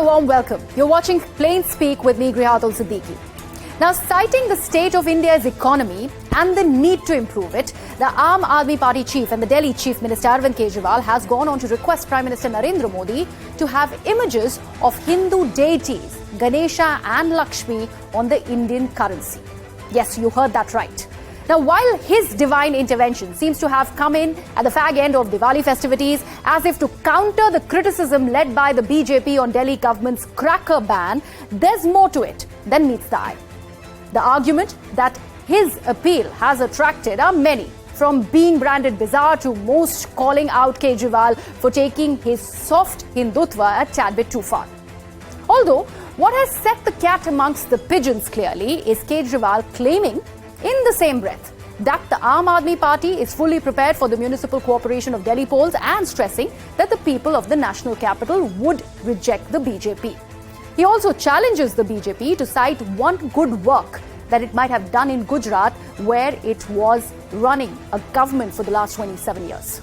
a warm welcome. You're watching Plain Speak with me, Grihatul Siddiqui. Now, citing the state of India's economy and the need to improve it, the Aam Aadmi Party chief and the Delhi Chief Minister Arvind Kejriwal has gone on to request Prime Minister Narendra Modi to have images of Hindu deities, Ganesha and Lakshmi, on the Indian currency. Yes, you heard that right. Now, while his divine intervention seems to have come in at the fag end of Diwali festivities, as if to counter the criticism led by the BJP on Delhi government's cracker ban, there's more to it than meets the eye. The argument that his appeal has attracted are many, from being branded bizarre to most calling out Kejriwal for taking his soft Hindutva a tad bit too far. Although, what has set the cat amongst the pigeons clearly is Kejriwal claiming in the same breath that the Aam Aadmi Party is fully prepared for the Municipal Corporation of Delhi polls and stressing that the people of the national capital would reject the BJP. He also challenges the BJP to cite one good work that it might have done in Gujarat, where it was running a government for the last 27 years.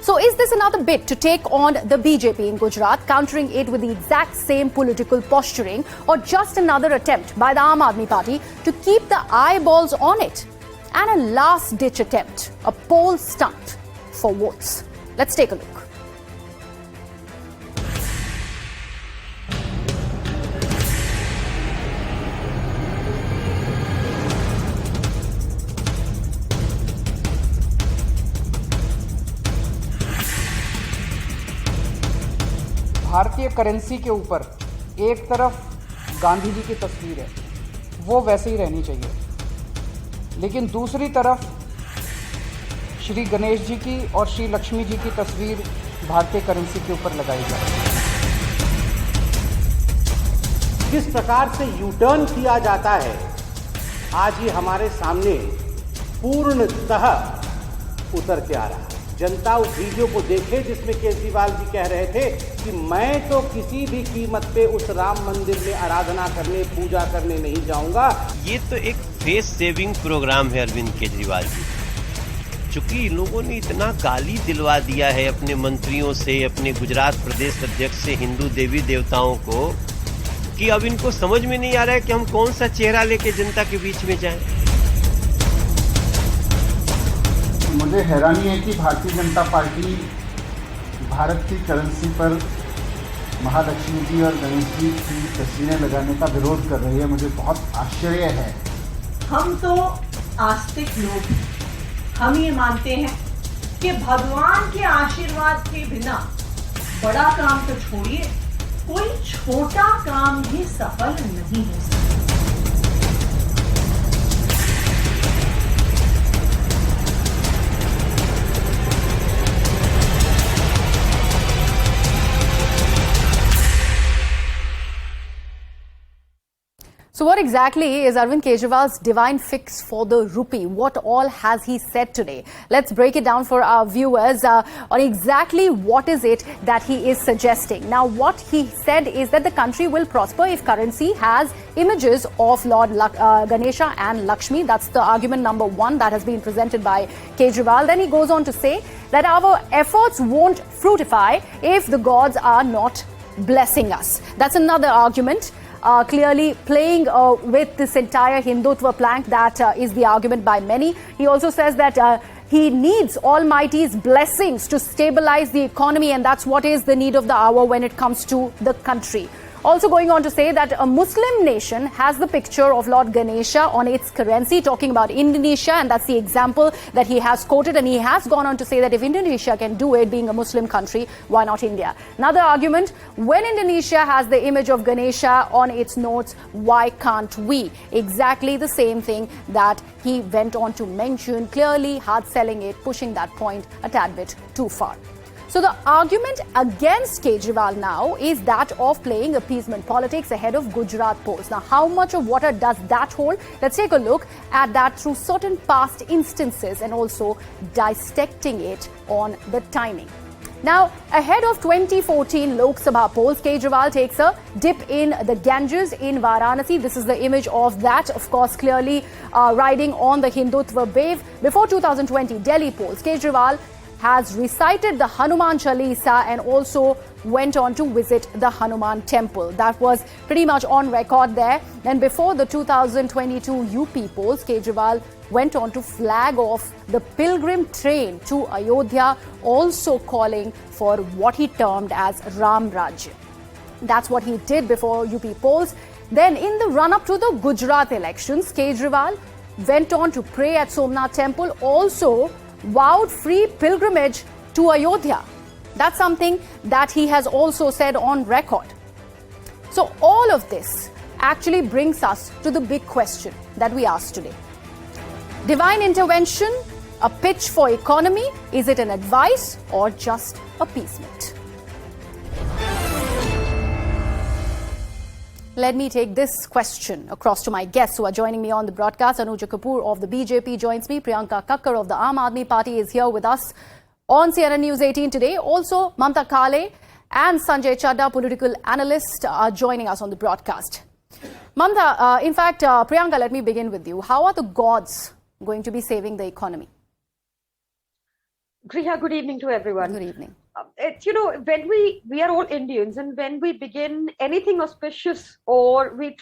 So is this another bit to take on the BJP in Gujarat, countering it with the exact same political posturing, or just another attempt by the Aam Aadmi Party to keep the eyeballs on it? And a last-ditch attempt, a poll stunt for votes. Let's take a look. भारतीय currency के ऊपर एक तरफ गांधी जी की तस्वीर है, वो वैसे ही रहनी चाहिए, लेकिन दूसरी तरफ श्री गणेश जी की और श्री लक्ष्मी जी की तस्वीर भारतीय करेंसी के ऊपर लगाई जाए। किस प्रकार से यू टर्न किया जाता है, आज ये हमारे सामने पूर्णतः उतर के आ रहा है। जनता उस वीडियो को देखे जिसमें केजरीवाल जी कह रहे थे कि मैं तो किसी भी कीमत पे उस राम मंदिर में आराधना करने, पूजा करने नहीं जाऊंगा। ये तो एक फेस सेविंग प्रोग्राम है अरविंद केजरीवाल जी। चूंकि इन लोगों ने इतना गाली दिलवा दिया है अपने मंत्रियों से, अपने गुजरात प्रदेश अध्यक्ष से, हिंदू देवी देवताओं को, कि अब इनको समझ में नहीं आ रहा है कि हम कौन सा चेहरा लेके जनता के बीच में जाएं। मुझे हैरानी है कि भारतीय जनता पार्टी भारत की करेंसी पर महालक्ष्मी जी और गणेश जी की तस्वीरें लगाने का विरोध कर रही है। मुझे बहुत आश्चर्य है। हम तो आस्तिक लोग हैं, हम ये मानते हैं कि भगवान के आशीर्वाद के बिना बड़ा काम तो छोड़िए, कोई छोटा काम भी सफल नहीं हो सकता। So what exactly is Arvind Kejriwal's divine fix for the rupee? What all has he said today? Let's break it down for our viewers on exactly what is it that he is suggesting. Now, what he said is that the country will prosper if currency has images of Lord Ganesha and Lakshmi. That's the argument number one that has been presented by Kejriwal. Then he goes on to say that our efforts won't fructify if the gods are not blessing us. That's another argument. Clearly playing with this entire Hindutva plank that is the argument by many. He also says that he needs Almighty's blessings to stabilize the economy, and that's what is the need of the hour when it comes to the country. Also going on to say that a Muslim nation has the picture of Lord Ganesha on its currency, talking about Indonesia, and that's the example that he has quoted. And he has gone on to say that if Indonesia can do it, being a Muslim country, why not India? Another argument, when Indonesia has the image of Ganesha on its notes, why can't we? Exactly the same thing that he went on to mention, clearly hard selling it, pushing that point a tad bit too far. So the argument against Kejriwal now is that of playing appeasement politics ahead of Gujarat polls. Now, how much of water does that hold? Let's take a look at that through certain past instances and also dissecting it on the timing. Now, ahead of 2014 Lok Sabha polls, Kejriwal takes a dip in the Ganges in Varanasi. This is the image of that, of course, clearly riding on the Hindutva wave. Before 2020 Delhi polls, Kejriwal has recited the Hanuman Chalisa and also went on to visit the Hanuman temple. That was pretty much on record there. Then before the 2022 UP polls, Kejriwal went on to flag off the pilgrim train to Ayodhya, also calling for what he termed as Ram Rajya. That's what he did before UP polls. Then in the run-up to the Gujarat elections, Kejriwal went on to pray at Somnath temple, also vowed free pilgrimage to Ayodhya. That's something that he has also said on record. So all of this actually brings us to the big question that we asked today. Divine intervention, a pitch for economy, is it an advice or just appeasement? Let me take this question across to my guests who are joining me on the broadcast. Anuja Kapoor of the BJP joins me. Priyanka Kakkar of the Aam Aadmi Party is here with us on CNN News 18 today. Also, Mamta Kale and Sanjay Chadda, political analyst, are joining us on the broadcast. Mamta, in fact, Priyanka, let me begin with you. How are the gods going to be saving the economy? Griha, good evening to everyone. Good evening. When we are all Indians, and when we begin anything auspicious, or we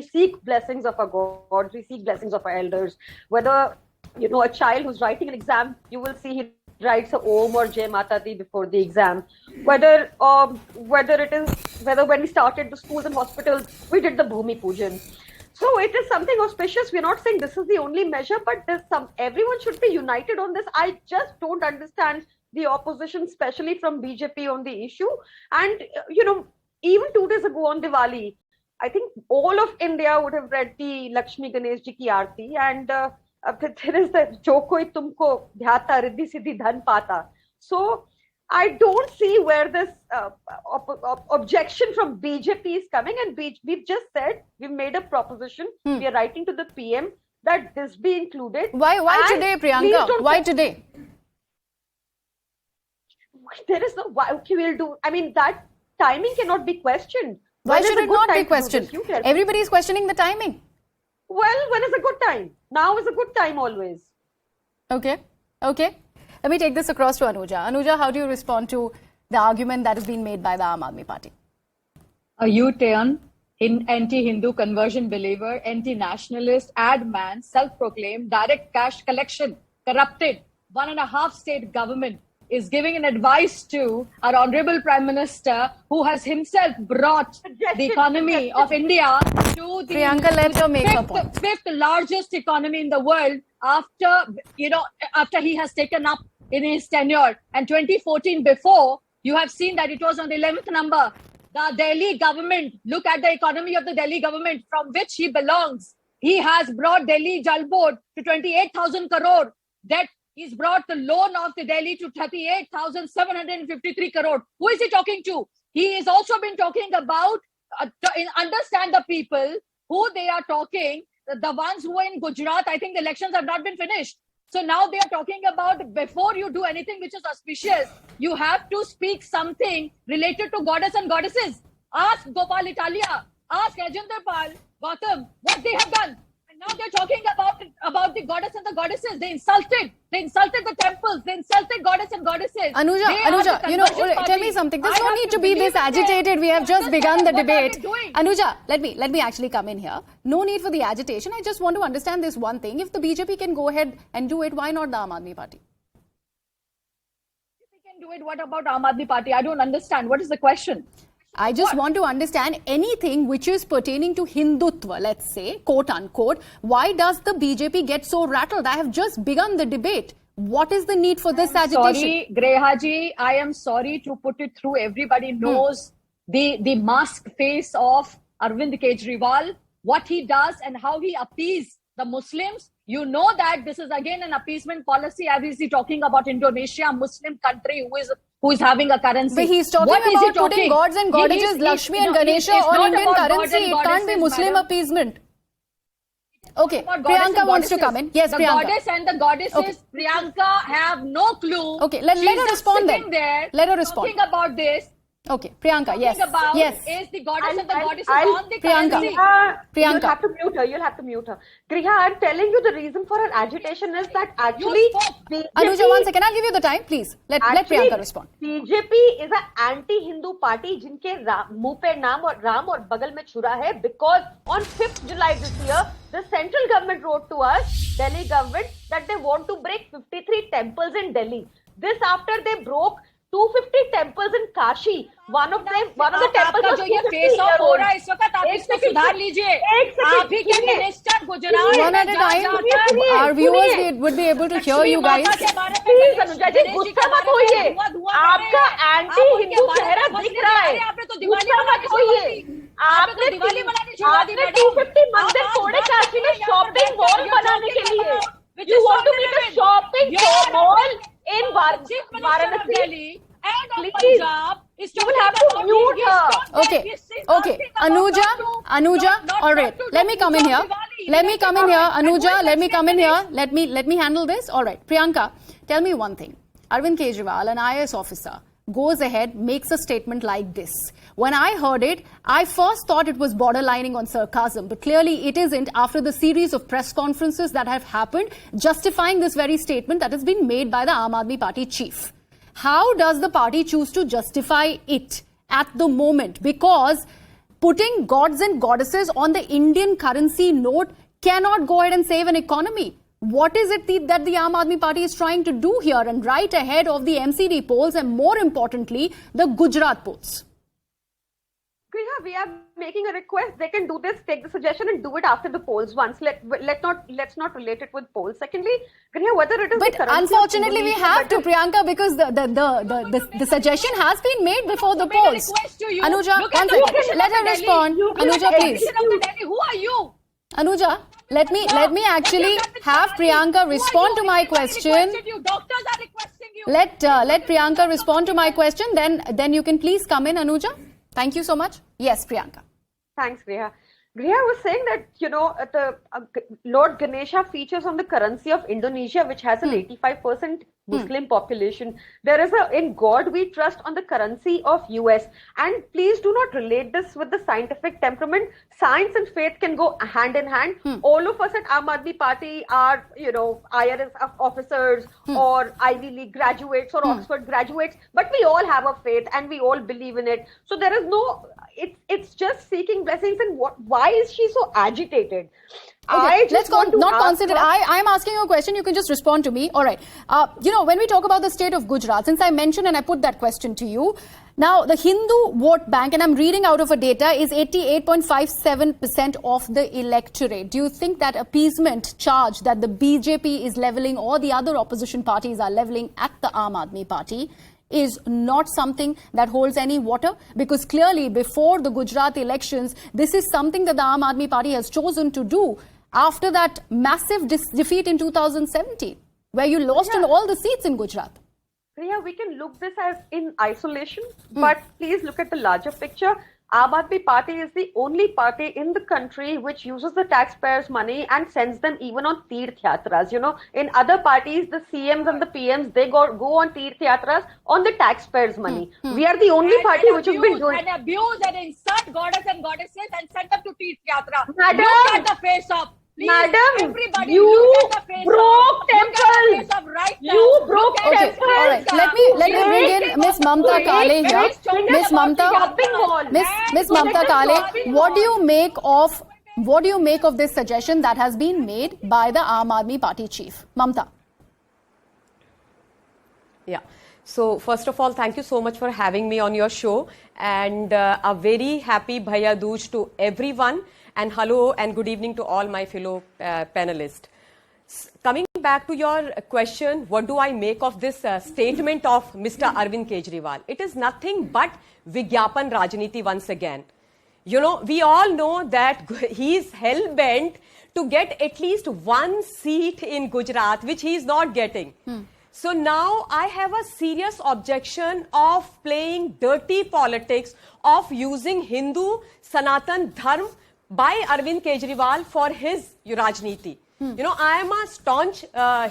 seek blessings of our gods, we seek blessings of our elders. Whether, a child who's writing an exam, you will see he writes a Om or Jai Mata Di before the exam. Whether when we started the schools and hospitals, we did the Bhumi Pujan. So it is something auspicious. We're not saying this is the only measure, but everyone should be united on this. I just don't understand the opposition, especially from BJP, on the issue. And, even 2 days ago on Diwali, I think all of India would have read the Lakshmi Ganesh Ji ki Aarti. And there is the Jo koi tumko dhyata riddhi siddhi dhan pata. So I don't see where this objection from BJP is coming. And we've just said, we've made a proposition. We are writing to the PM that this be included. Why today, Priyanka? Why today? There is no why. Okay, we'll do. I mean, that timing cannot be questioned. Why should it not be questioned? Everybody is questioning the timing. Well, when is a good time? Now is a good time always. Okay. Let me take this across to Anuja. Anuja, how do you respond to the argument that has been made by the Aam Aadmi Party? A U-turn, anti-Hindu conversion believer, anti-nationalist, ad man, self-proclaimed, direct cash collection, corrupted, 1.5 state government is giving an advice to our Honorable Prime Minister, who has himself brought the economy of India to the Priyanka, let her make her point. fifth largest economy in the world after he has taken up in his tenure. And 2014 before, you have seen that it was on the 11th number. The Delhi government, look at the economy of the Delhi government from which he belongs. He has brought Delhi Jal Board to 28,000 crore. That he's brought the loan of the Delhi to 38,753 crore. Who is he talking to? He has also been talking about, understand the people who they are talking, the ones who are in Gujarat. I think the elections have not been finished. So now they are talking about, before you do anything which is auspicious, you have to speak something related to goddess and goddesses. Ask Gopal Italia, ask Rajendra Pal, Gautam, what they have done. And now they're talking about the goddess and the goddesses. They insulted the temples, they insulted goddess and goddesses. Anuja, tell me something. There's no need to be this agitated. We have just begun the debate. Anuja, let me actually come in here. No need for the agitation. I just want to understand this one thing. If the BJP can go ahead and do it, why not the Aam Aadmi Party? If we can do it, what about Aam Aadmi Party? I don't understand. What is the question? I just want to understand anything which is pertaining to Hindutva, let's say, quote unquote. Why does the BJP get so rattled? I have just begun the debate. What is the need for this agitation? Sorry, Grehaji, I am sorry to put it through. Everybody knows the mask face of Arvind Kejriwal, what he does and how he appeases the Muslims. You know that this is again an appeasement policy. As is he talking about Indonesia, a Muslim country who is having a currency. But he's talking about putting gods and goddesses, Lakshmi and Ganesha on Indian currency. It can't be Muslim appeasement. Okay, Priyanka wants to come in. Yes, the Priyanka. Goddess and the goddesses, Priyanka, have no clue. Okay, let her respond then. There Let her respond. Talking about this. Okay, Priyanka, yes. About Yes. is the goddess of the goddesses I'll- on the Priyanka. currency. You'll Priyanka. have to mute her. You'll have to mute her. Griha, I'm telling you the reason for her agitation is that actually spoke. BJP, Anuja, one second. I'll give you the time, please. Let Priyanka respond. BJP is an anti-Hindu party जिनके मुंह पे नाम और राम और बगल में छुरा है, because on 5th July this year, the central government wrote to us, Delhi government, that they want to break 53 temples in Delhi. This after they broke 250 temples in Kashi. One of the temples was जो ये 250 face of year हो old. रहा है इस वक्त आप एक इसको second, सुधार लीजिए। एक second, आप ही के सुनिए। Minister Gujarat One at a time. Our viewers would be able to hear you guys. Please Anuja ji गुस्सा मत होइए, आपका एंटी हिंदू चेहरा दिख रहा है, गुस्सा मत होइए। आपने 250 मंदिर तोड़े काशी में शॉपिंग मॉल बनाने के लिए। You want to make a shopping mall in Varanasi? Please, you will have to mute her. Okay. Anuja, all right. Let me come in here. Anuja, let me come in here. Let me handle this. All right. Priyanka, tell me one thing. Arvind Kejriwal, an IAS officer, goes ahead, makes a statement like this. When I heard it, I first thought it was borderlining on sarcasm, but clearly it isn't after the series of press conferences that have happened justifying this very statement that has been made by the Aam Aadmi Party chief. How does the party choose to justify it at the moment? Because putting gods and goddesses on the Indian currency note cannot go ahead and save an economy. What is it that the Aam Aadmi Party is trying to do here and right ahead of the MCD polls and more importantly, the Gujarat polls? Griha, we are making a request. They can do this, take the suggestion and do it after the polls once. Let's not relate it with polls. Secondly, Griha, whether it is But the currency unfortunately, we have to, Priyanka, because the suggestion has been made before the polls. Anuja, one second. Let her respond. Anuja, please. Who are you? Anuja, let me actually have Priyanka respond to my question. Doctors are requesting you. Let Priyanka respond to my question. Then you can please come in, Anuja. Thank you so much. Yes, Priyanka. Thanks, Griha. Griha was saying that, Lord Ganesha features on the currency of Indonesia, which has an 85% Muslim population. There is in God we trust on the currency of US. And please do not relate this with the scientific temperament. Science and faith can go hand in hand. All of us at Aam Aadmi Party are, IRS officers or Ivy League graduates or Oxford graduates, but we all have a faith and we all believe in it. So there is no, it's just seeking blessings. And why is she so agitated? Okay, let's not consider. I'm asking you a question. You can just respond to me. All right. When we talk about the state of Gujarat, since I mentioned and I put that question to you, now the Hindu vote bank, and I'm reading out of a data, is 88.57% of the electorate. Do you think that appeasement charge that the BJP is levelling or the other opposition parties are levelling at the Aam Aadmi Party is not something that holds any water? Because clearly before the Gujarat elections, this is something that the Aam Aadmi Party has chosen to do after that massive defeat in 2017, where you lost in all the seats in Gujarat. Yeah, we can look this as in isolation, but please look at the larger picture. Aam Aadmi Party is the only party in the country which uses the taxpayers' money and sends them even on Teerth Yatras. In other parties, the CMs and the PMs, they go on Teerth Yatras on the taxpayers' money. We are the only party which has been doing... And abuse and insult goddess and goddesses and send them to Teerth Yatra. Madam! Look at the face of... Please, Madam, everybody, you look at the face broke of, temples. Look at the face of right now. You broke Look at Okay, temples. the all right. Let me bring in Miss Mamta Kale here. Miss Mamta Kale, what do you make of this suggestion that has been made by the Aam Aadmi Party chief? Mamta. Yeah. So first of all, thank you so much for having me on your show, and a very happy Bhaiya Dooj to everyone, and hello and good evening to all my fellow panelists. Coming back to your question, what do I make of this statement of Mr. Arvind Kejriwal? It is nothing but Vigyapan Rajniti once again. We all know that he is hell-bent to get at least one seat in Gujarat, which he is not getting. So now I have a serious objection of playing dirty politics, of using Hindu Sanatan Dharma by Arvind Kejriwal for his Rajniti. You know, I am a staunch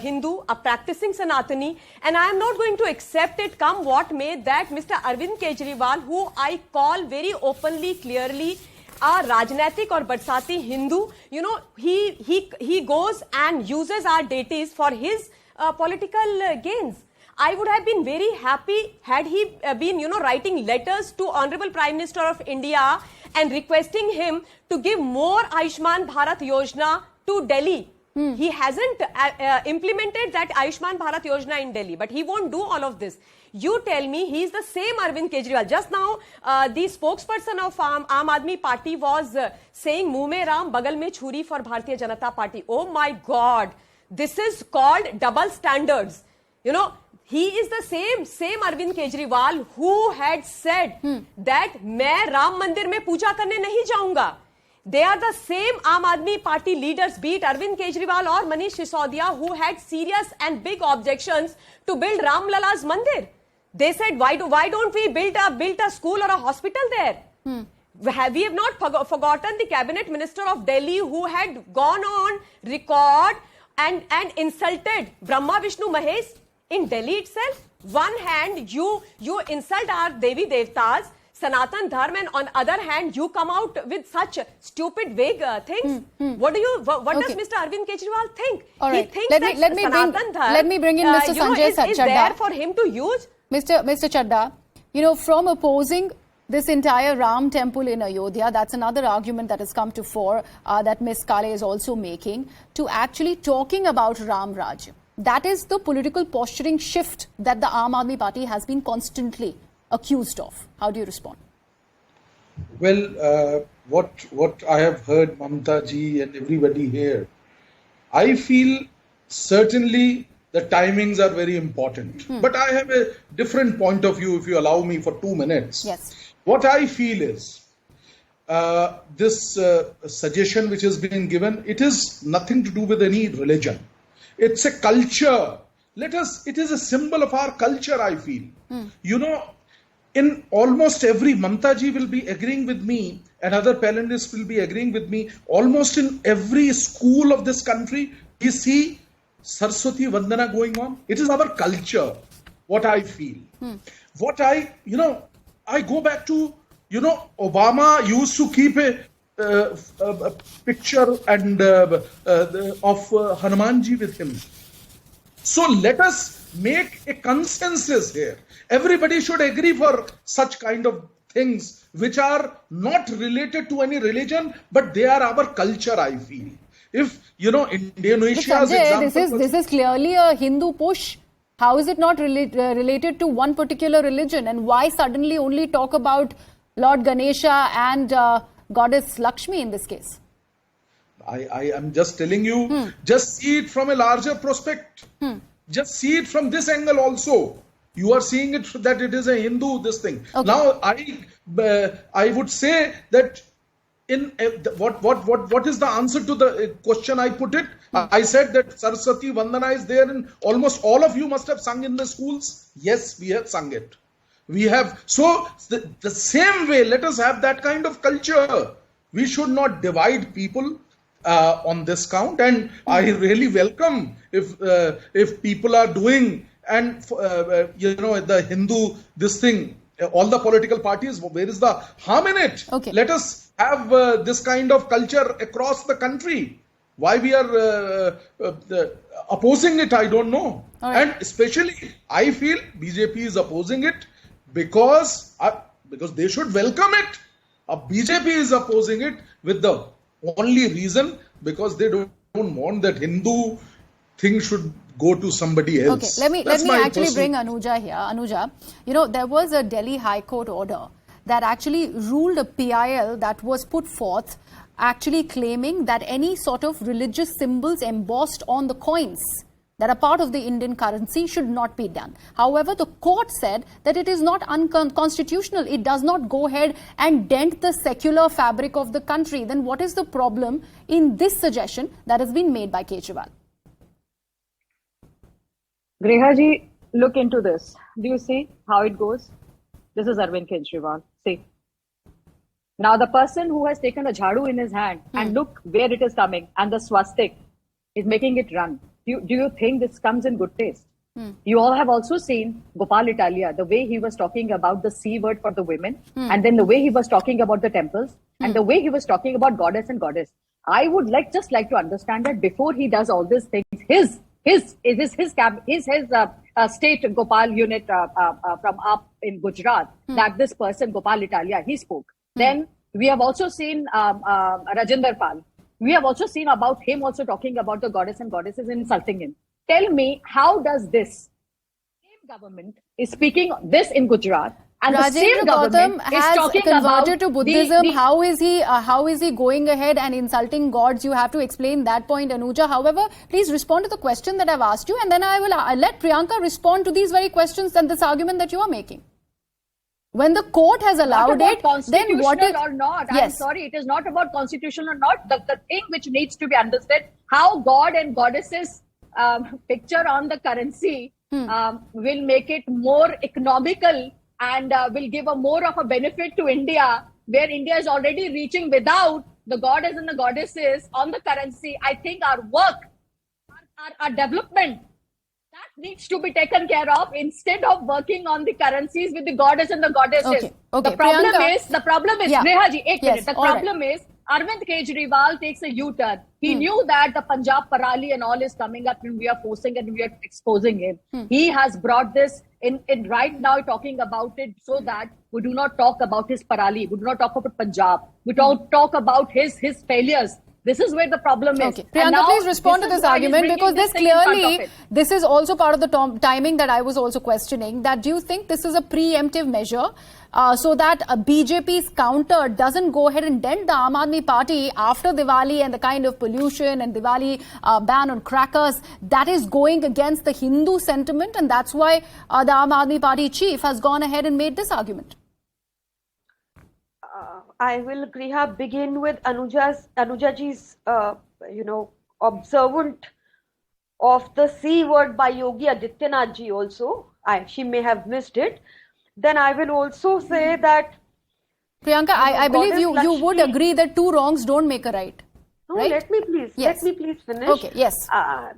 Hindu, a practicing Sanatani, and I am not going to accept it come what may that Mr. Arvind Kejriwal, who I call very openly, clearly, a Rajnaitik or Barsati Hindu, you know, he goes and uses our deities for his political gains. I would have been very happy had he been, you know, writing letters to Honorable Prime Minister of India and requesting him to give more Ayushman Bharat Yojana to Delhi. He hasn't implemented that Ayushman Bharat Yojana in Delhi, but he won't do all of this. You tell me he's the same Arvind Kejriwal. Just now, the spokesperson of Aam Aadmi Party was saying, "Muh mein Ram, bagal mein chhuri" for Bharatiya Janata Party. Oh my God, this is called double standards. You know, he is the same Arvind Kejriwal who had said that "Main Ram Mandir mein puja karne nahi jaunga." They are the same Aam Aadmi Party leaders, be it Arvind Kejriwal or Manish Sisodia, who had serious and big objections to build Ram Lala's Mandir. They said, why don't we build a school or a hospital there? We have not forgotten the cabinet minister of Delhi who had gone on record and insulted Brahma, Vishnu, Mahesh in Delhi itself. One hand, you insult our Devi Devtas, Sanatan Dharma, and on other hand, you come out with such stupid, vague things. What does Mr. Arvind Kejriwal think? All right. He thinks that Sanatan Dharma, let me bring in Mr. Sanjay is Chadda. there for him to use. Mr. Chadda, you know, from opposing this entire Ram temple in Ayodhya, that's another argument that has come to fore that Ms. Kale is also making, to actually talking about Ram Raj. That is the political posturing shift that the Aam Aadmi Party has been constantly accused of. How do you respond? Well, what I have heard Mamta ji and everybody here, I feel certainly the timings are very important. But I have a different point of view, if you allow me for 2 minutes. Yes. What I feel is this suggestion which has been given, it is nothing to do with any religion. It's a culture. It is a symbol of our culture, I feel. You know, in almost every, Mamta ji will be agreeing with me and other panelists will be agreeing with me, almost in every school of this country, we see Saraswati Vandana going on. It is our culture, what I feel. I go back to, Obama used to keep a picture and of Hanumanji with him. So let us make a consensus here. Everybody should agree for such kind of things which are not related to any religion, but they are our culture, I feel. If, Indonesia's example... This is clearly a Hindu push. How is it not related to one particular religion? And why suddenly only talk about Lord Ganesha and Goddess Lakshmi in this case? I am just telling you, just see it from a larger prospect. Just see it from this angle also. You are seeing it that it is a Hindu, this thing. Okay. Now, I would say that what is the answer to the question I put it? I said that Saraswati Vandana is there and almost all of you must have sung in the schools. Yes, we have sung it. We have. So, the same way, let us have that kind of culture. We should not divide people on this count, and I really welcome if people are doing, and the Hindu, this thing, all the political parties, where is the harm in it? Okay. Let us have this kind of culture across the country. Why we are opposing it, I don't know. Right. And especially, I feel BJP is opposing it because they should welcome it. BJP is opposing it with the only reason because they don't want that Hindu thing should go to somebody else. Okay, let me actually bring Anuja here. Anuja, there was a Delhi High Court order that actually ruled a PIL that was put forth, actually claiming that any sort of religious symbols embossed on the coins that are part of the Indian currency should not be done. However, the court said that it is not unconstitutional. It does not go ahead and dent the secular fabric of the country. Then what is the problem in this suggestion that has been made by Kejriwal? Grehaji, look into this. Do you see how it goes? This is Arvind Kejriwal. See. Now the person who has taken a jhadu in his hand and look where it is coming and the swastik. is making it run. Do you think this comes in good taste? You all have also seen Gopal Italia, the way he was talking about the C word for the women, and then the way he was talking about the temples, and the way he was talking about goddess and goddess. I would just like to understand that before he does all these things, his state Gopal unit from up in Gujarat, that this person Gopal Italia, he spoke. Then we have also seen Rajinder Pal. We have also seen about him also talking about the goddess and goddesses and insulting him. Tell me, how does this same government is speaking this in Gujarat, and the same government is talking about converted to Buddhism? How is he going ahead and insulting gods? You have to explain that point, Anuja. However, please respond to the question that I've asked you, and then I'll let Priyanka respond to these very questions and this argument that you are making. When the court has allowed it, then what is or not? Yes. I'm sorry, it is not about constitutional or not. The thing which needs to be understood, how God and goddesses picture on the currency will make it more economical and will give a more of a benefit to India, where India is already reaching without the goddess and the goddesses on the currency. I think our work, our development, that needs to be taken care of instead of working on the currencies with the goddess and the goddesses. Okay. The problem Priyanka, is, yeah. Neha ji, ek Yes, minute. The all right. problem is, Arvind Kejriwal takes a U-turn. He knew that the Punjab Parali and all is coming up, and we are forcing and we are exposing him. He has brought this in right now, talking about it so that we do not talk about his Parali, we do not talk about Punjab, we don't talk about his failures. This is where the problem is. Okay. Priyanka, please respond to this argument, because this is also part of the timing that I was also questioning. That do you think this is a preemptive measure so that BJP's counter doesn't go ahead and dent the Aam Aadmi Party after Diwali and the kind of pollution and Diwali ban on crackers that is going against the Hindu sentiment, and that's why the Aam Aadmi Party chief has gone ahead and made this argument? I will, Griha, begin with Anujaji's, observant of the C word by Yogi Adityanath ji also. She may have missed it. Then I will also say that... Priyanka, I believe you would agree that two wrongs don't make a right. No, right? let me please finish. Okay, yes.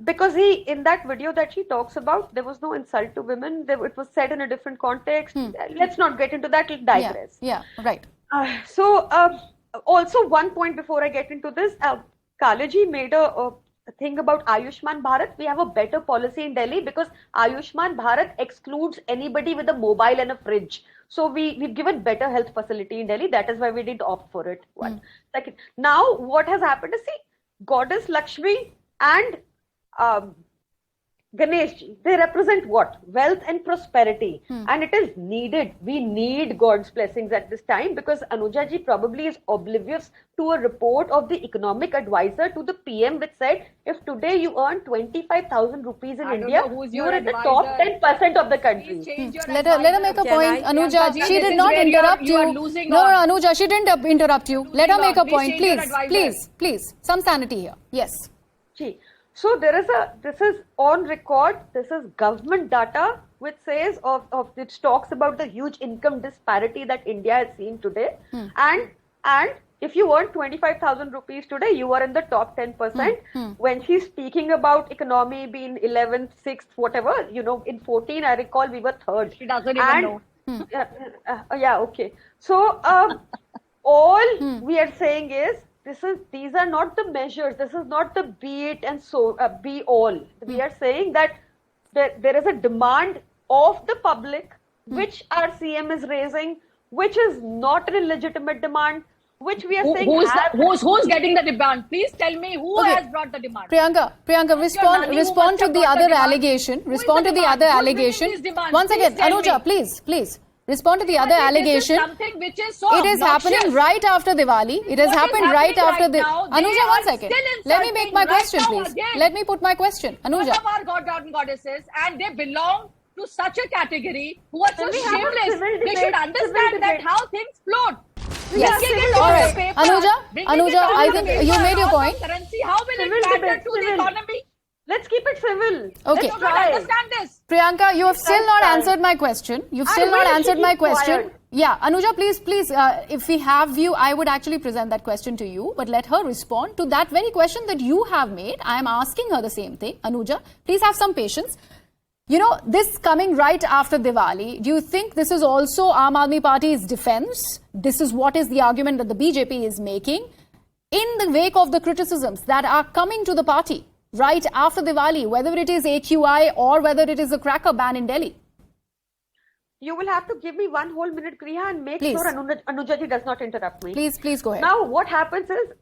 Because in that video that she talks about, there was no insult to women. It was said in a different context. Let's not get into that. Let's digress. Yeah, right. Also one point before I get into this, Kalaji made a thing about Ayushman Bharat. We have a better policy in Delhi because Ayushman Bharat excludes anybody with a mobile and a fridge. So we've given better health facility in Delhi. That is why we didn't opt for it. One. Second, now what has happened is, see, Goddess Lakshmi and Ganeshji, they represent what? Wealth and prosperity. And it is needed. We need God's blessings at this time, because Anujaji probably is oblivious to a report of the economic advisor to the PM which said, if today you earn 25,000 rupees in India, you are in the top 10% of the country. Let her make a point. Anuja, she did not interrupt you. No, Anuja, she didn't interrupt you. Let her make a point. Please. Some sanity here. Yes. So this is on record, this is government data which says which talks about the huge income disparity that India has seen today. And if you earn 25,000 rupees today, you are in the top 10%. When she's speaking about economy being 11th, 6th, whatever, in 14, I recall we were 3rd. She doesn't even know. Okay. So all we are saying is, these are not the measures. This is not the be it and so be all. We are saying that there is a demand of the public, which our CM is raising, which is not a legitimate demand, which we are saying who's getting the demand? Please tell me who has brought the demand. Priyanka, respond to the other allegation. Respond to the other allegation. Once again, Anuja, please. Respond to the other allegation. Something which is so it is happening right after Diwali. It has happened right after the... Anuja, 1 second. Let me make my question, please. Let me put my question. Anuja. Some are god and goddesses, and they belong to such a category who are so shameless. They should understand that how things float. Yes. All right. Anuja, I think you made your point. Currency, how will it matter to the economy? Let's keep it civil. Okay. Let's try. Understand this. Priyanka, you have still not try. answered my question. You've I still not will, answered she my keeps question. quiet. Yeah, Anuja, please, if we have you, I would actually present that question to you, but let her respond to that very question that you have made. I am asking her the same thing. Anuja, please have some patience. You know, this coming right after Diwali, do you think this is also Aam Aadmi Party's defense? This is what is the argument that the BJP is making in the wake of the criticisms that are coming to the party right after Diwali, whether it is AQI or whether it is a cracker ban in Delhi? You will have to give me 1 whole minute, Kriya, and make Please. sure Anuja ji does not interrupt me. Please go ahead. Now, what happens is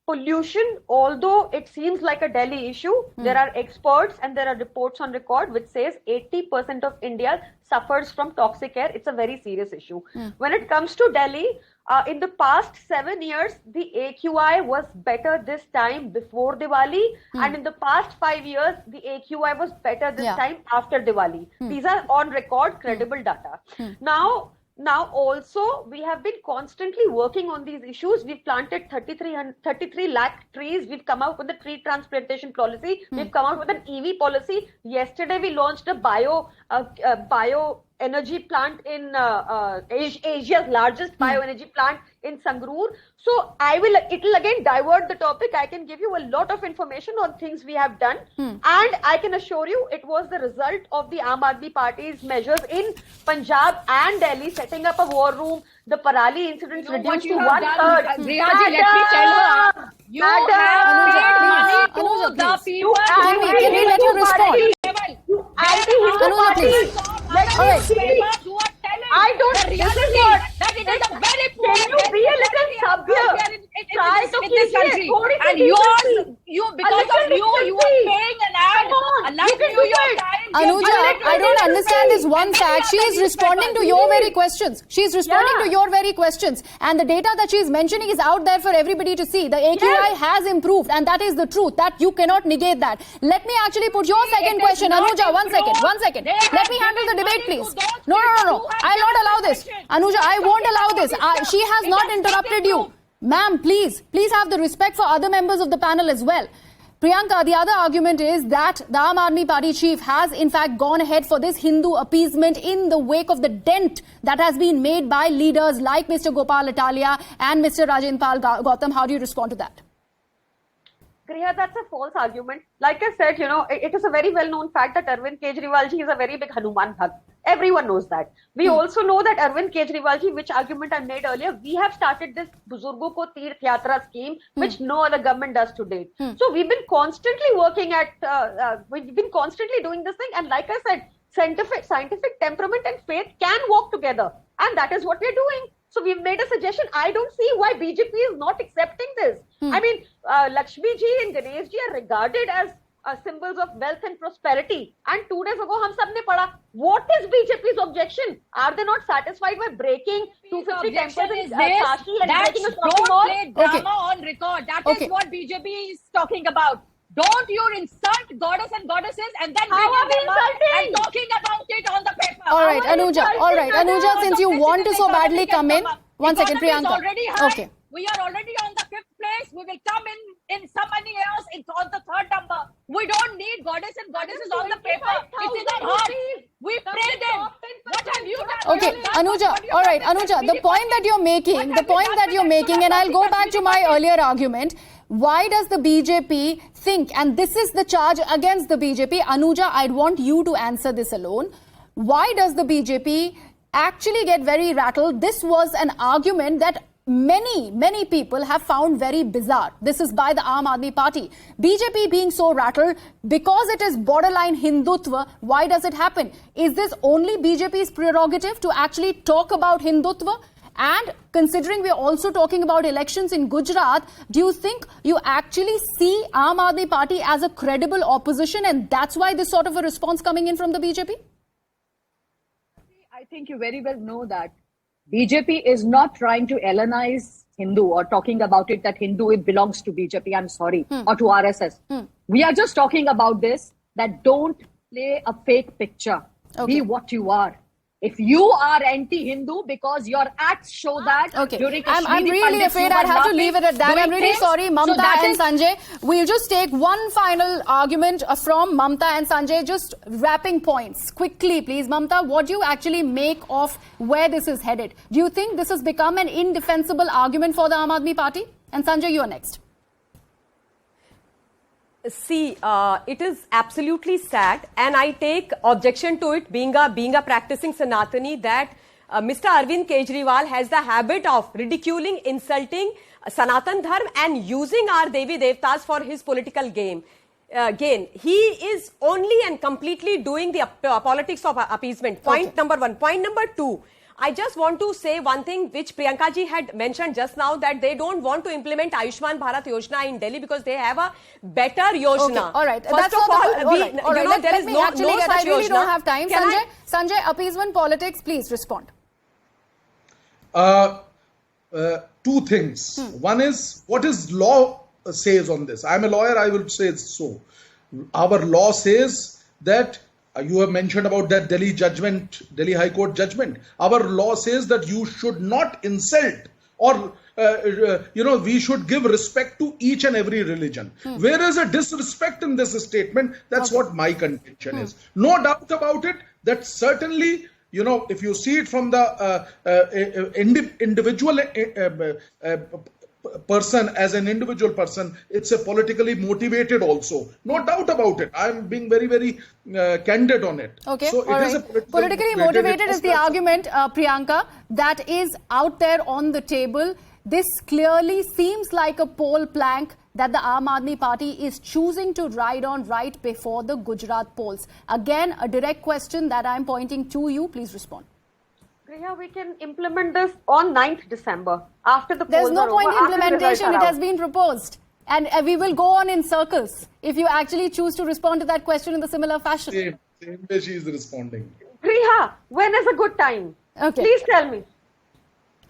pollution, although it seems like a Delhi issue, there are experts and there are reports on record which says 80% of India suffers from toxic air. It's a very serious issue. When it comes to Delhi, in the past 7 years, the AQI was better this time before Diwali, and in the past 5 years, the AQI was better this time after Diwali. These are on record, credible data. Now also, we have been constantly working on these issues. We've planted 33 lakh trees. We've come out with a tree transplantation policy. We've come out with an EV policy. Yesterday, we launched a bio energy plant in Asia's largest bioenergy plant in Sangrur. So it'll again divert the topic. I can give you a lot of information on things we have done. And I can assure you it was the result of the Aam Aadmi Party's measures in Punjab and Delhi, setting up a war room. The Parali incidents reduced to 1/3. Riyaji, let me tell her. You have paid money to Anuja, the please. people. Can we let her respond? Anti-Hindu Anuja, party. please. Let All me right. speak. You are telling I don't. the This is reality what. that it is a very poor. Can you be a little sabya? Try to in keep this country, it. and because of you are paying an ad. Come on, Allah you can New do York it. Times. Anuja, I don't understand this one fact. She is responding to your very questions. She is responding to your very questions. And the data that she is mentioning is out there for everybody to see. The AQI has improved, and that is the truth. That you cannot negate that. Let me actually put your second question. Anuja, one second. Let me handle the debate, please. No. I'll not allow this. Anuja, I won't allow this. She has not interrupted you. Ma'am, please have the respect for other members of the panel as well. Priyanka, the other argument is that the Aam Aadmi Party chief has in fact gone ahead for this Hindu appeasement in the wake of the dent that has been made by leaders like Mr. Gopal Atalia and Mr. Rajendra Pal Gautam. How do you respond to that? Kriya, that's a false argument. Like I said, it is a very well-known fact that Arvind Kejriwal ji is a very big Hanuman Bhakt. Everyone knows that. We also know that Arvind Kejriwal ji, which argument I made earlier, we have started this Buzurgo Ko Teerth Yatra scheme, which no other government does to date. So we've been constantly working we've been constantly doing this thing. And like I said, scientific temperament and faith can walk together. And that is what we're doing. So we've made a suggestion. I don't see why BJP is not accepting this. I mean, Lakshmi ji and Ganesh ji are regarded as symbols of wealth and prosperity. And 2 days ago, hum sab ne padha. What is BJP's objection? Are they not satisfied by breaking 250 temples in Kashi and breaking a shopping mall? Don't play drama on record. That is what BJP is talking about. Don't you insult goddess and goddesses and then bring them up and talking about it on the paper. All right, Anuja, since you want to so badly come in. One second, Priyanka. Okay. We are already on the 5th place. We will come in some money else. It's on the 3rd number. We don't need goddess and goddesses on the paper. It is not hard. We pray them. What have you done? Okay, Anuja. All right, Anuja. The point that you're making, and I'll go back to my earlier argument. Why does the BJP think, and this is the charge against the BJP, Anuja, I'd want you to answer this alone. Why does the BJP actually get very rattled? This was an argument that many people have found very bizarre. This is by the Aam Aadmi Party. BJP being so rattled because it is borderline Hindutva. Why does it happen? Is this only BJP's prerogative to actually talk about Hindutva? And considering we're also talking about elections in Gujarat, do you think you actually see Aam Aadmi Party as a credible opposition, and that's why this sort of a response coming in from the BJP? I think you very well know that BJP is not trying to Hellenize Hindu or talking about it that Hindu belongs to BJP, I'm sorry, or to RSS. We are just talking about this, that don't play a fake picture. Okay. Be what you are. If you are anti-Hindu because your acts show that during I'm Kashmiri really Pandits, afraid you I'd were have to laughing, leave it at that. doing I'm really things. sorry, So Mamta that and is- Sanjay. We'll just take one final argument from Mamta and Sanjay, just wrapping points. Quickly, please. Mamta, what do you actually make of where this is headed? Do you think this has become an indefensible argument for the Aam Aadmi Party? And Sanjay, you're next. See, it is absolutely sad, and I take objection to it being a practicing Sanatani that Mr. Arvind Kejriwal has the habit of ridiculing, insulting Sanatan Dharma and using our Devi Devtas for his political gain. He is only and completely doing the politics of appeasement. Point number one. Point number two. I just want to say one thing which Priyanka ji had mentioned just now, that they don't want to implement Ayushman Bharat Yojana in Delhi because they have a better Yojana. Okay, all right. First of all, there is no such I really Yojana. don't have time. Sanjay, appeasement politics, please respond. Two things. One is, what is law says on this? I'm a lawyer, I will say so. Our law says that you have mentioned about that Delhi judgment, Delhi High Court judgment. Our law says that you should not insult or, we should give respect to each and every religion. Where is a disrespect in this statement? That's what my contention is. No doubt about it, that certainly, if you see it from the individual person, as an individual person, it's a politically motivated also. No doubt about it. I'm being very, very candid on it. Okay, so all it is right. a Politically motivated is the argument, Priyanka, that is out there on the table. This clearly seems like a poll plank that the Aam Aadmi Party is choosing to ride on right before the Gujarat polls. Again, a direct question that I'm pointing to you. Please respond. Griha, we can implement this on 9th December after the polls There's no are point over, in after the results implementation. are It out. has been proposed. And we will go on in circles if you actually choose to respond to that question in the similar fashion. Same way she is responding. Griha, when is a good time? Okay. Please tell me.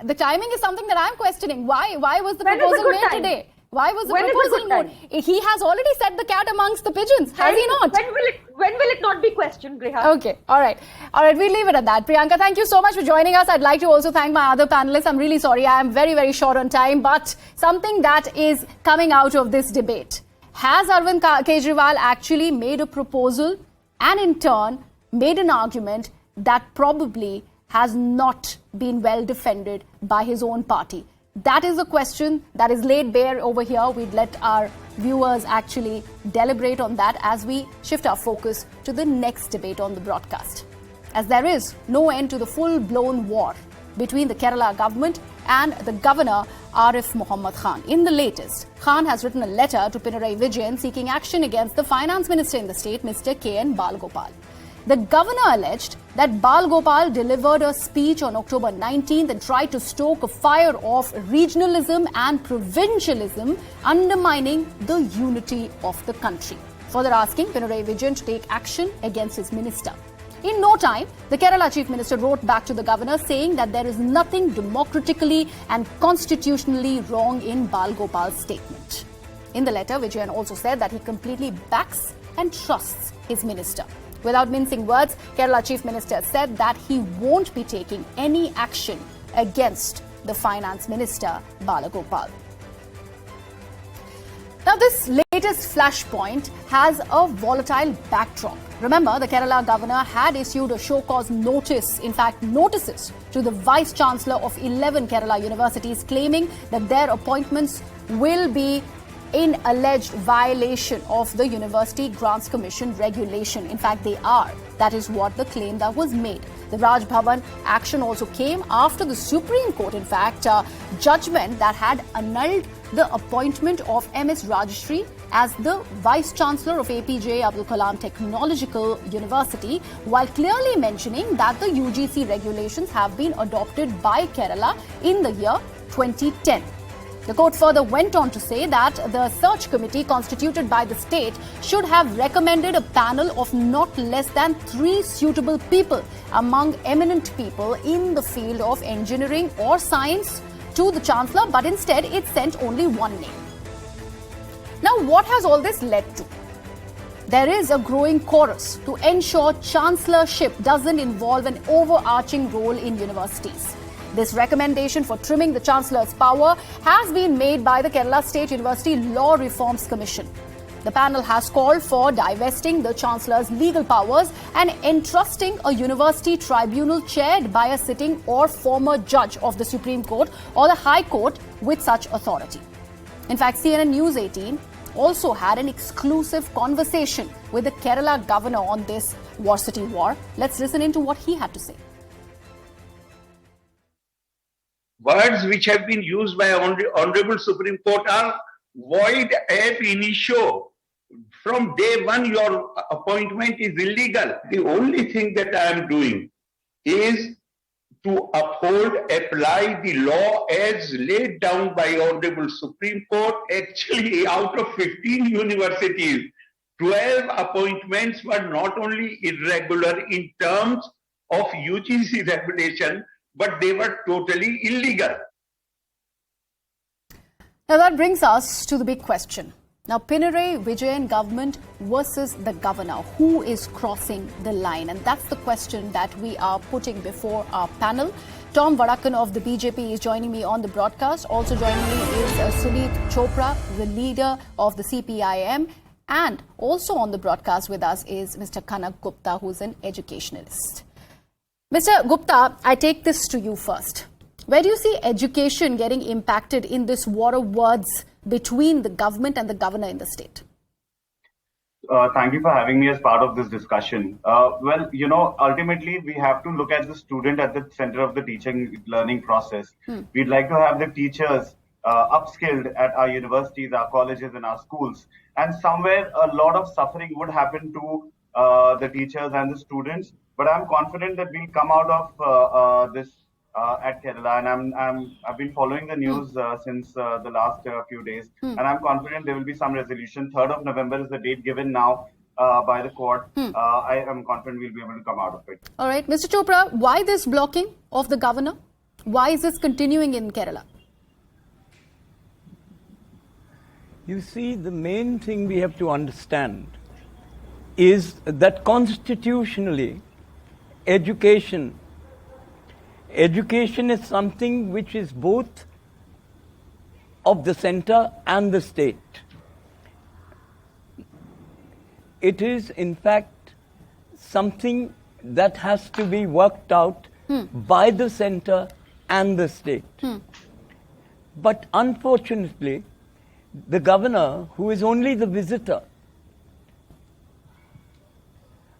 The timing is something that I'm questioning. Why was the When is a proposal good made time? today? Why was the When is a proposal good time? made? He has already set the cat amongst the pigeons, has he not? When will it not be questioned, Griha? Okay, all right. All right, we'll leave it at that. Priyanka, thank you so much for joining us. I'd like to also thank my other panelists. I'm really sorry, I am very, very short on time, but something that is coming out of this debate. Has Arvind Kejriwal actually made a proposal and in turn made an argument that probably has not been well defended by his own party? That is a question that is laid bare over here. We'd let our viewers actually deliberate on that as we shift our focus to the next debate on the broadcast. As there is no end to the full-blown war between the Kerala government and the governor Arif Muhammad Khan. In the latest, Khan has written a letter to Pinarayi Vijayan seeking action against the finance minister in the state, Mr. K.N. Balgopal. The governor alleged that Balgopal delivered a speech on October 19th and tried to stoke a fire of regionalism and provincialism, undermining the unity of the country. Further asking Pinarayi Vijayan to take action against his minister. In no time, the Kerala Chief Minister wrote back to the governor saying that there is nothing democratically and constitutionally wrong in Balgopal's statement. In the letter, Vijayan also said that he completely backs and trusts his minister. Without mincing words, Kerala Chief Minister said that he won't be taking any action against the Finance Minister, Balagopal. Now, this latest flashpoint has a volatile backdrop. Remember, the Kerala governor had issued a show-cause notice, in fact, notices to the Vice-Chancellor of 11 Kerala universities, claiming that their appointments will be in alleged violation of the University Grants Commission regulation. In fact, they are. That is what the claim that was made. The Raj Bhavan action also came after the Supreme Court, in fact, judgment that had annulled the appointment of MS Rajeshri as the Vice-Chancellor of APJ Abdul Kalam Technological University, while clearly mentioning that the UGC regulations have been adopted by Kerala in the year 2010. The court further went on to say that the search committee constituted by the state should have recommended a panel of not less than 3 suitable people among eminent people in the field of engineering or science to the Chancellor, but instead it sent only one name. Now, what has all this led to? there is a growing chorus to ensure chancellorship doesn't involve an overarching role in universities. This recommendation for trimming the Chancellor's power has been made by the Kerala State University Law Reforms Commission. The panel has called for divesting the Chancellor's legal powers and entrusting a university tribunal chaired by a sitting or former judge of the Supreme Court or the High Court with such authority. In fact, CNN News 18 also had an exclusive conversation with the Kerala governor on this varsity war. Let's listen into what he had to say. Words which have been used by Honorable Supreme Court are void ab initio. From day one, your appointment is illegal. The only thing that I am doing is to uphold, apply the law as laid down by Honorable Supreme Court. Actually, out of 15 universities, 12 appointments were not only irregular in terms of UGC regulation, but they were totally illegal. Now that brings us to the big question. Now, Pinarayi Vijayan government versus the governor. Who is crossing the line? And that's the question that we are putting before our panel. Tom Vadakan of the BJP is joining me on the broadcast. Also joining me is Sunit Chopra, the leader of the CPIM. And also on the broadcast with us is Mr. Kanak Gupta, who's an educationalist. Mr. Gupta, I take this to you first. Where do you see education getting impacted in this war of words between the government and the governor in the state? Thank you for having me as part of this discussion. Well, ultimately we have to look at the student at the center of the teaching learning process. We'd like to have the teachers upskilled at our universities, our colleges and our schools. And somewhere a lot of suffering would happen to the teachers and the students. But I'm confident that we'll come out of this at Kerala, and I've been following the news since the last few days, and I'm confident there will be some resolution. 3rd of November is the date given now by the court. I am confident we'll be able to come out of it. All right, Mr. Chopra, why this blocking of the governor? Why is this continuing in Kerala? You see, the main thing we have to understand is that constitutionally, education is something which is both of the center and the state. It is, in fact, something that has to be worked out by the center and the state. But unfortunately, the governor, who is only the visitor,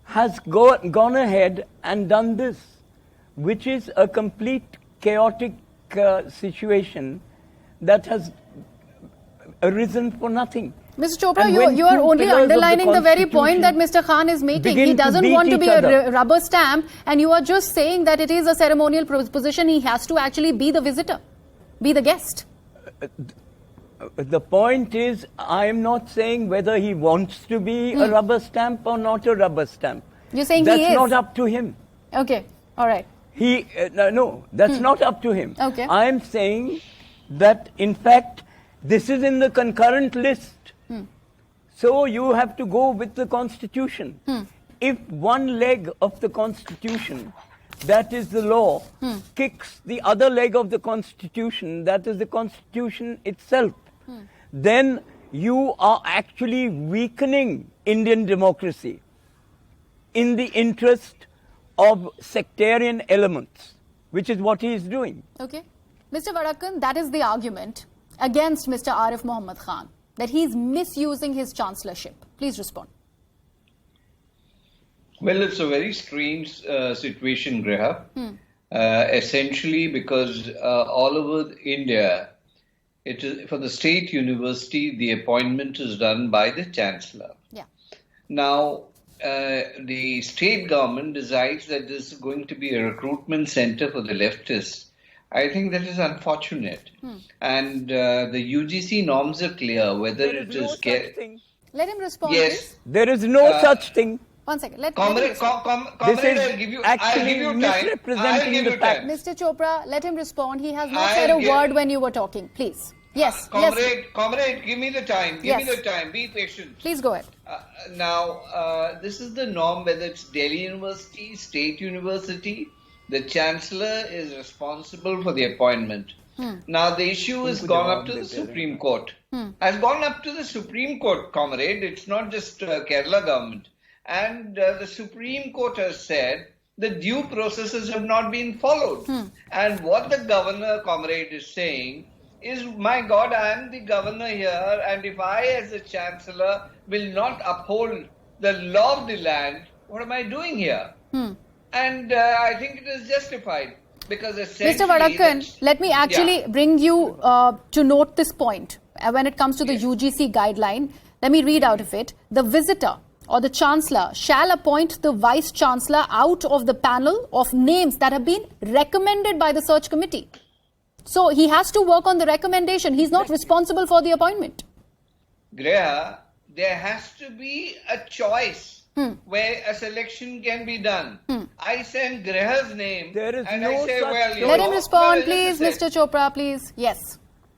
has gone ahead and done this, which is a complete chaotic situation that has arisen for nothing. Mr. Chopra, you are only underlining the very point that Mr. Khan is making. He doesn't want to be a rubber stamp, and you are just saying that it is a ceremonial position. He has to actually be the visitor, be the guest. The point is, I am not saying whether he wants to be a rubber stamp or not a rubber stamp. You're saying that's he is? not up to him. Okay, all right. No, that's not up to him. Okay. I am saying that, in fact, this is in the concurrent list. So you have to go with the Constitution. If one leg of the Constitution, that is the law, kicks the other leg of the Constitution, that is the Constitution itself, then you are actually weakening Indian democracy in the interest of sectarian elements, which is what he is doing. Okay. Mr. Vadakan, that is the argument against Mr. Arif Mohammad Khan, that he is misusing his chancellorship. Please respond. Well, it's a very strange situation, Griha. Essentially, because all over India, it is for the state university, the appointment is done by the chancellor. Yeah. Now, the state government decides that this is going to be a recruitment center for the leftists. I think that is unfortunate. And the UGC norms are clear, whether it is... Let him respond, yes. please. There is no such thing. One second. Comrade, I'll give you time. Misrepresenting the fact. Mr. Chopra, let him respond. He has not said a word when you were talking. Please. Yes. Comrade, give me the time. Give me the time. Be patient. Please go ahead. Now, this is the norm, whether it's Delhi University, State University, the Chancellor is responsible for the appointment. Now, the issue has gone up to the Supreme Court. Has gone up to the Supreme Court, comrade. It's not just Kerala government. And the Supreme Court has said the due processes have not been followed. And what the governor, comrade, is saying is, my God, I am the governor here, and if I as a chancellor will not uphold the law of the land, what am I doing here? And I think it is justified. Because Mr. Vadakkan, let me actually bring you to note this point. When it comes to the UGC guideline, let me read out of it. The visitor or the chancellor shall appoint the vice chancellor out of the panel of names that have been recommended by the search committee. So he has to work on the recommendation. He's not responsible for the appointment. Greha, there has to be a choice where a selection can be done. I send Greha's name and I say, well, let him respond, please, Mr. Chopra, please. Yes.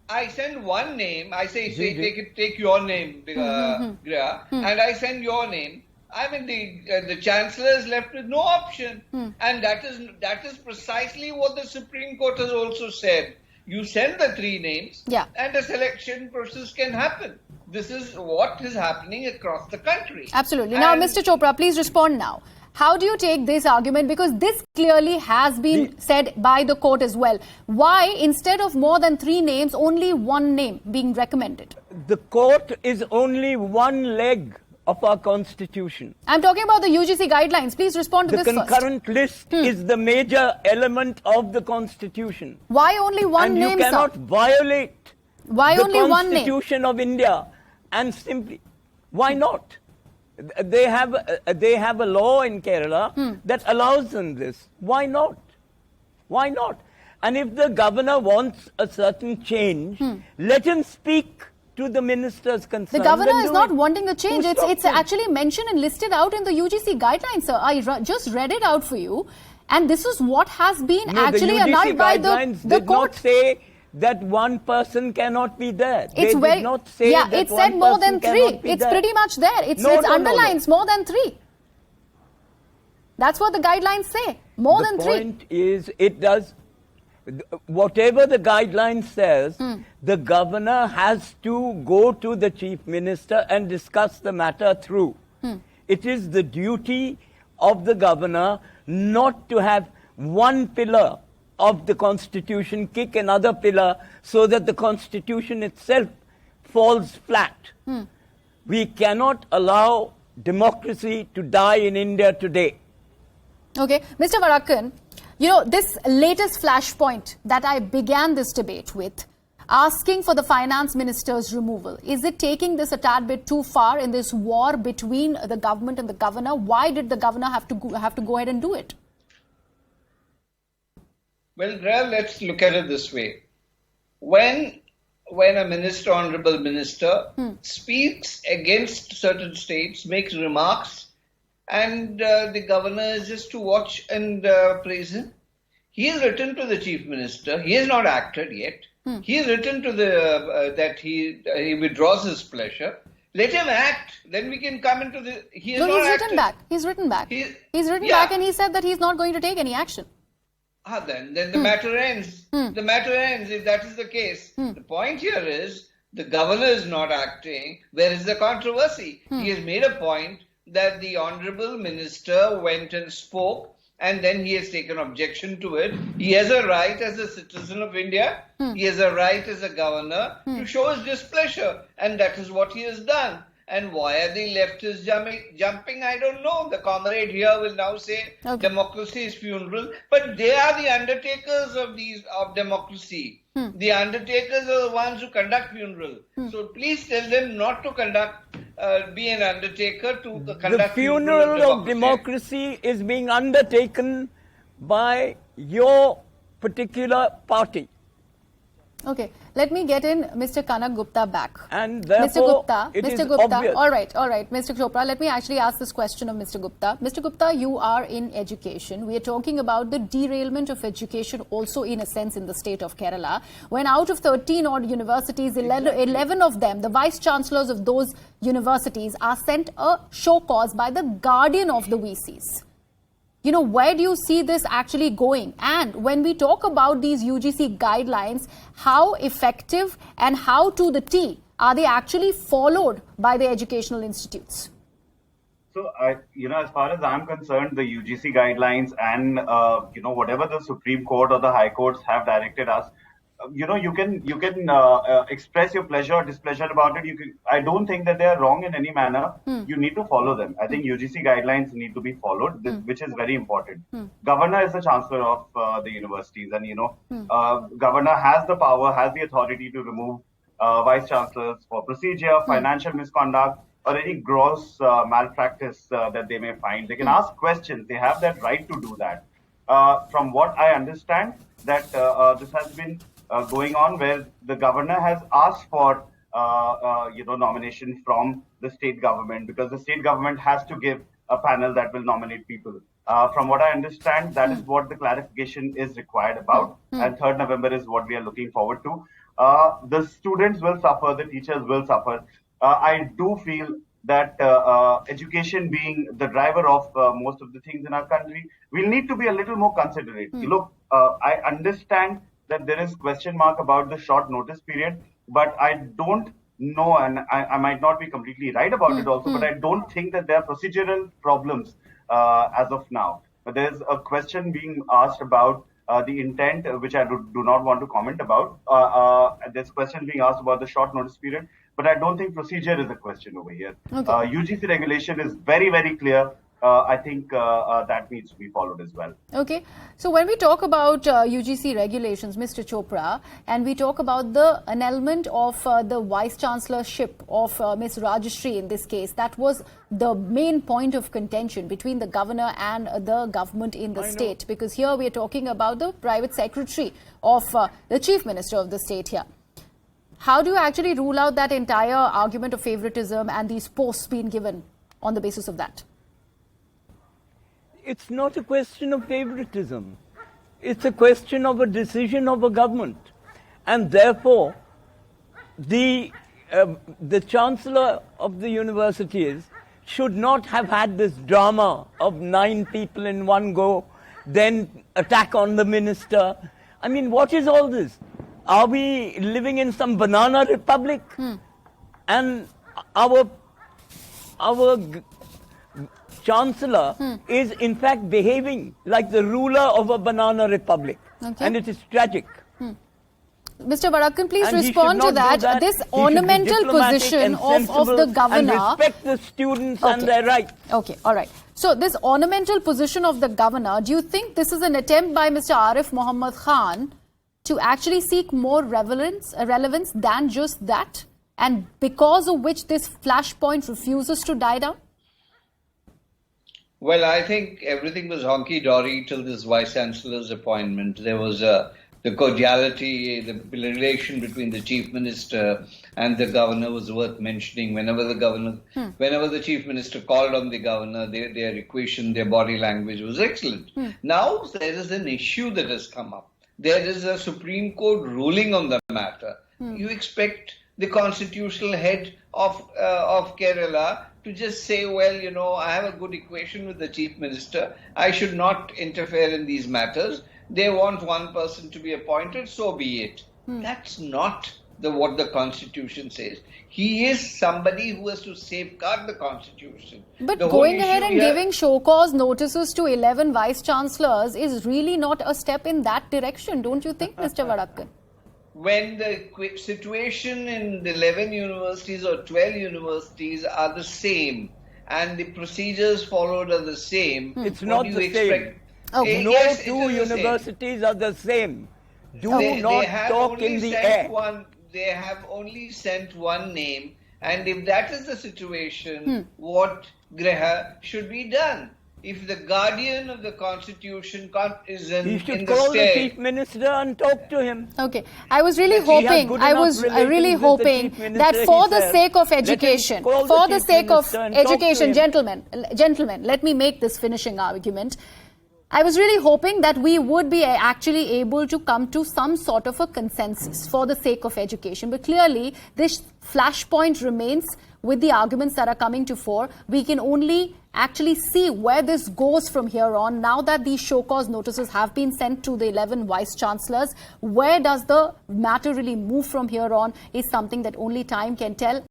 I send one name. I say take your name, Greha, and I send your name. I mean, the chancellor is left with no option, and that is precisely what the Supreme Court has also said. You send the three names, and a selection process can happen. This is what is happening across the country. Absolutely. Now, Mr. Chopra, please respond now. How do you take this argument? Because this clearly has been said by the court as well. Why, instead of more than three names, only one name being recommended? The court is only one leg of our constitution. I'm talking about the UGC guidelines. Please respond to this first. The concurrent list is the major element of the constitution. Why only one name, sir? And you cannot violate the constitution of India and simply... Why not? They have a law in Kerala that allows them this. Why not? Why not? And if the governor wants a certain change, let him speak to the ministers concerned. The governor is not wanting a change. It's actually mentioned and listed out in the UGC guidelines, sir. I just read it out for you. And this is what has been actually annulled by the court. Did not say that one person cannot be there. It's they did not say that it said more than three. It's pretty much there. It underlines more than three. That's what the guidelines say. More than three. The point is, it does... Whatever the guideline says, the governor has to go to the chief minister and discuss the matter through. It is the duty of the governor not to have one pillar of the constitution kick another pillar so that the constitution itself falls flat. We cannot allow democracy to die in India today. Okay, Mr. Vadakkan, you know, this latest flashpoint that I began this debate with, asking for the finance minister's removal, is it taking this a tad bit too far in this war between the government and the governor? Why did the governor have to go ahead and do it? Well, Graham, let's look at it this way. When a minister, honorable minister, speaks against certain states, makes remarks, and the governor is just to watch and praise him, he has written to the chief minister. He has not acted yet. He has written to that he withdraws his pleasure. Let him act. Then we can come into the... He's written back. He's written back. He's written back, and he said that he's not going to take any action. Then the matter ends. The matter ends if that is the case. The point here is the governor is not acting. Where is the controversy? He has made a point that the honorable minister went and spoke, and then he has taken objection to it. He has a right as a citizen of India. He has a right as a governor to show his displeasure, and that is what he has done. And why are the leftists jumping? I don't know. The comrade here will now say democracy is funeral, but they are the undertakers of democracy. The undertakers are the ones who conduct funeral. So please tell them not to be an undertaker to conduct the funeral of democracy is being undertaken by your particular party. Okay, let me get in Mr. Kanak Gupta back. And Mr. therefore, Gupta, obvious. all right, Mr. Chopra, let me actually ask this question of Mr. Gupta. Mr. Gupta, you are in education. We are talking about the derailment of education also in a sense in the state of Kerala. When out of 13 odd universities, 11 of them, the vice chancellors of those universities are sent a show cause by the guardian of the VCs. You know, where do you see this actually going? And when we talk about these UGC guidelines, how effective and how to the T are they actually followed by the educational institutes? So, as far as I'm concerned, the UGC guidelines and, whatever the Supreme Court or the High Courts have directed us, you can express your pleasure or displeasure about it. I don't think that they are wrong in any manner. You need to follow them. I think UGC guidelines need to be followed, which is very important. Governor is the chancellor of the universities, and governor has the power, has the authority to remove vice chancellors for procedure, financial misconduct, or any gross malpractice that they may find. They can ask questions. They have that right to do that. From what I understand, that this has been going on where the governor has asked for nomination from the state government, because the state government has to give a panel that will nominate people. From what I understand, that is what the clarification is required about, and 3rd November is what we are looking forward to. The students will suffer, the teachers will suffer. I do feel that education being the driver of most of the things in our country, we'll need to be a little more considerate. Look, I understand that there is question mark about the short notice period, but I don't know, and I might not be completely right about it also, but I don't think that there are procedural problems as of now. But there's a question being asked about the intent, which I do not want to comment about. There's a question being asked about the short notice period, but I don't think procedure is a question over here. Okay. UGC regulation is very, very clear. I think that needs to be followed as well. Okay. So when we talk about UGC regulations, Mr. Chopra, and we talk about the annulment of the vice chancellorship of Ms. Rajashri in this case, that was the main point of contention between the governor and the government in the state, because here we are talking about the private secretary of the chief minister of the state here. How do you actually rule out that entire argument of favoritism and these posts being given on the basis of that? It's not a question of favoritism. It's a question of a decision of a government. And therefore, the chancellor of the universities should not have had this drama of 9 people in one go, then attack on the minister. I mean, what is all this? Are we living in some banana republic? And our chancellor is in fact behaving like the ruler of a banana republic. Okay. And it is tragic. Mr. Varakan, please respond to that. This ornamental position of the governor. And respect the students and their rights. Okay, all right. So this ornamental position of the governor, do you think this is an attempt by Mr. Arif Muhammad Khan to actually seek more relevance than just that? And because of which this flashpoint refuses to die down? Well, I think everything was honky-dory till this Vice-Chancellor's appointment. There was the cordiality, the relation between the Chief Minister and the Governor was worth mentioning. Whenever the Chief Minister called on the Governor, their equation, their body language was excellent. Now there is an issue that has come up. There is a Supreme Court ruling on the matter. You expect the constitutional head of Kerala to just say, well, I have a good equation with the Chief Minister. I should not interfere in these matters. They want one person to be appointed, so be it. That's not what the Constitution says. He is somebody who has to safeguard the Constitution. But going ahead and giving show cause notices to 11 vice chancellors is really not a step in that direction, don't you think, Mr. Varakan? When the situation in the 11 universities or 12 universities are the same and the procedures followed are the same, it's not the same. Okay. No yes, two universities are the same. They talk in the air. They have only sent one name, and if that is the situation, what Graha should be done? if the guardian of the Constitution is He should in the call the state. Chief Minister and talk to him. Okay, I was really That he has hoping, good I enough was relations really with the hoping Chief Minister that for the himself. sake of Let him education, call for the the Chief sake of Minister and talk to education, him. gentlemen, let me make this finishing argument. I was really hoping that we would be actually able to come to some sort of a consensus for the sake of education. But clearly, this flashpoint remains with the arguments that are coming to fore. We can only actually see where this goes from here on. Now that these show cause notices have been sent to the 11 vice chancellors, where does the matter really move from here on is something that only time can tell.